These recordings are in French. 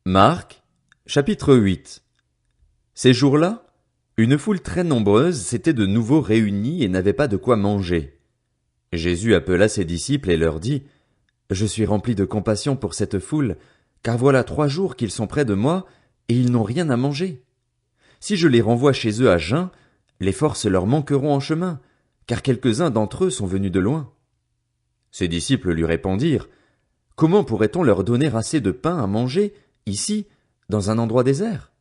Marc, chapitre 8. Ces jours-là, une foule très nombreuse s'était de nouveau réunie et n'avait pas de quoi manger. Jésus appela ses disciples et leur dit, « Je suis rempli de compassion pour cette foule, car voilà 3 jours qu'ils sont près de moi, et ils n'ont rien à manger. Si je les renvoie chez eux à jeun, les forces leur manqueront en chemin, car quelques-uns d'entre eux sont venus de loin. » Ses disciples lui répondirent, « Comment pourrait-on leur donner assez de pain à manger, ici, dans un endroit désert? »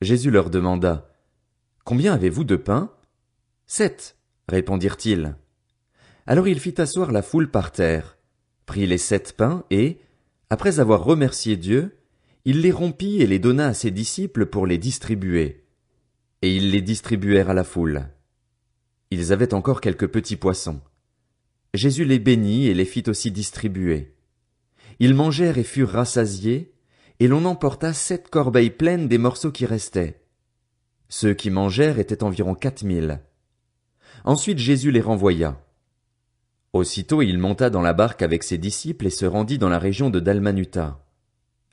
Jésus leur demanda, « Combien avez-vous de pain? » « 7, répondirent-ils. Alors il fit asseoir la foule par terre, prit les 7 pains et, après avoir remercié Dieu, il les rompit et les donna à ses disciples pour les distribuer. Et ils les distribuèrent à la foule. Ils avaient encore quelques petits poissons. Jésus les bénit et les fit aussi distribuer. Ils mangèrent et furent rassasiés, et l'on emporta 7 corbeilles pleines des morceaux qui restaient. Ceux qui mangèrent étaient environ 4000. Ensuite Jésus les renvoya. Aussitôt il monta dans la barque avec ses disciples et se rendit dans la région de Dalmanuta.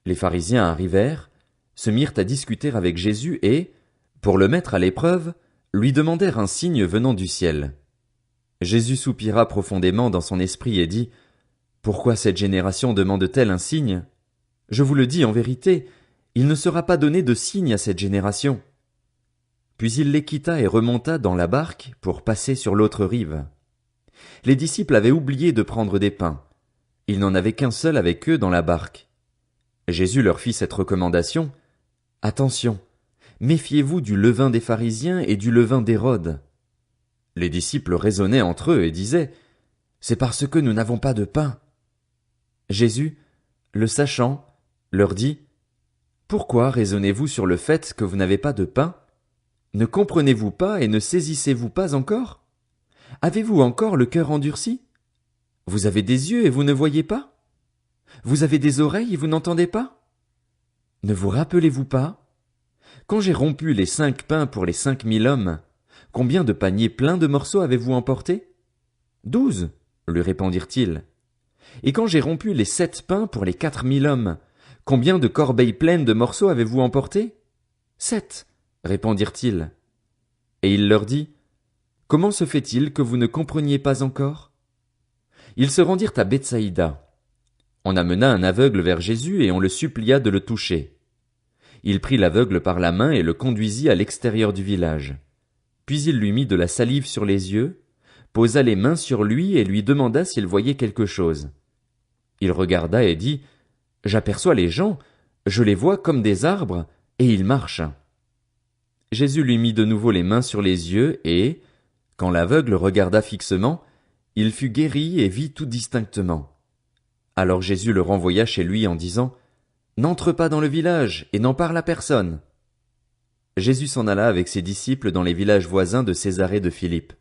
Les pharisiens arrivèrent, se mirent à discuter avec Jésus et, pour le mettre à l'épreuve, lui demandèrent un signe venant du ciel. Jésus soupira profondément dans son esprit et dit, « Pourquoi cette génération demande-t-elle un signe? Je vous le dis en vérité, il ne sera pas donné de signe à cette génération. » Puis il les quitta et remonta dans la barque pour passer sur l'autre rive. Les disciples avaient oublié de prendre des pains. Il n'en avait qu'un seul avec eux dans la barque. Jésus leur fit cette recommandation, « Attention, méfiez-vous du levain des pharisiens et du levain d'Hérode. » Les disciples raisonnaient entre eux et disaient, « C'est parce que nous n'avons pas de pain. » Jésus, le sachant, leur dit, « Pourquoi raisonnez-vous sur le fait que vous n'avez pas de pain? Ne comprenez-vous pas et ne saisissez-vous pas encore? Avez-vous encore le cœur endurci? Vous avez des yeux et vous ne voyez pas? Vous avez des oreilles et vous n'entendez pas? Ne vous rappelez-vous pas? Quand j'ai rompu les 5 pains pour les 5000 hommes, combien de paniers pleins de morceaux avez-vous emporté? 12, lui répondirent-ils. Et quand j'ai rompu les 7 pains pour les 4000 hommes, combien de corbeilles pleines de morceaux avez-vous emporté? 7, répondirent-ils. Et il leur dit, comment se fait-il que vous ne compreniez pas encore? Ils se rendirent à Bethsaïda. On amena un aveugle vers Jésus et on le supplia de le toucher. Il prit l'aveugle par la main et le conduisit à l'extérieur du village. Puis il lui mit de la salive sur les yeux, posa les mains sur lui et lui demanda s'il voyait quelque chose. Il regarda et dit, « J'aperçois les gens, je les vois comme des arbres, et ils marchent. » Jésus lui mit de nouveau les mains sur les yeux et, quand l'aveugle regarda fixement, il fut guéri et vit tout distinctement. Alors Jésus le renvoya chez lui en disant, « N'entre pas dans le village et n'en parle à personne. » Jésus s'en alla avec ses disciples dans les villages voisins de Césarée de Philippe.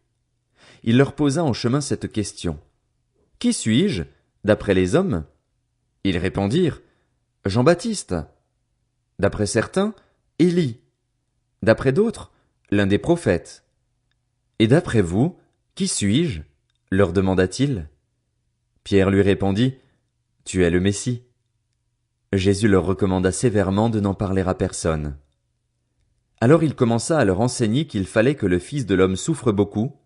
Il leur posa en chemin cette question. « Qui suis-je, d'après les hommes? » Ils répondirent, « Jean-Baptiste. » D'après certains, Élie. D'après d'autres, l'un des prophètes. « Et d'après vous, qui suis-je? » leur demanda-t-il. Pierre lui répondit, « Tu es le Messie. » Jésus leur recommanda sévèrement de n'en parler à personne. Alors il commença à leur enseigner qu'il fallait que le Fils de l'homme souffre beaucoup,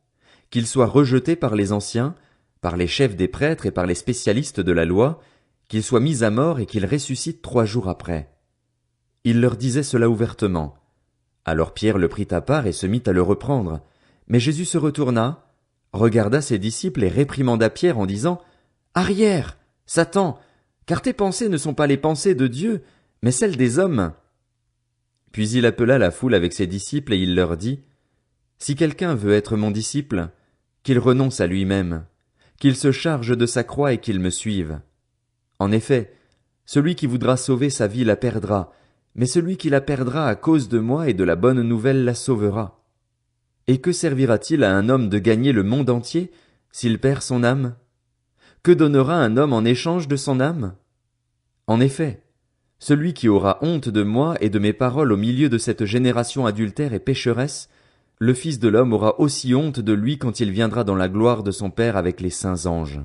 qu'il soit rejeté par les anciens, par les chefs des prêtres et par les spécialistes de la loi, qu'il soit mis à mort et qu'il ressuscite 3 jours après. Il leur disait cela ouvertement. Alors Pierre le prit à part et se mit à le reprendre. Mais Jésus se retourna, regarda ses disciples et réprimanda Pierre en disant, « Arrière, Satan, car tes pensées ne sont pas les pensées de Dieu, mais celles des hommes. » Puis il appela la foule avec ses disciples et il leur dit, « Si quelqu'un veut être mon disciple, qu'il renonce à lui-même, qu'il se charge de sa croix et qu'il me suive. En effet, celui qui voudra sauver sa vie la perdra, mais celui qui la perdra à cause de moi et de la bonne nouvelle la sauvera. Et que servira-t-il à un homme de gagner le monde entier s'il perd son âme? Que donnera un homme en échange de son âme? En effet, celui qui aura honte de moi et de mes paroles au milieu de cette génération adultère et pécheresse, le Fils de l'homme aura aussi honte de lui quand il viendra dans la gloire de son Père avec les saints anges.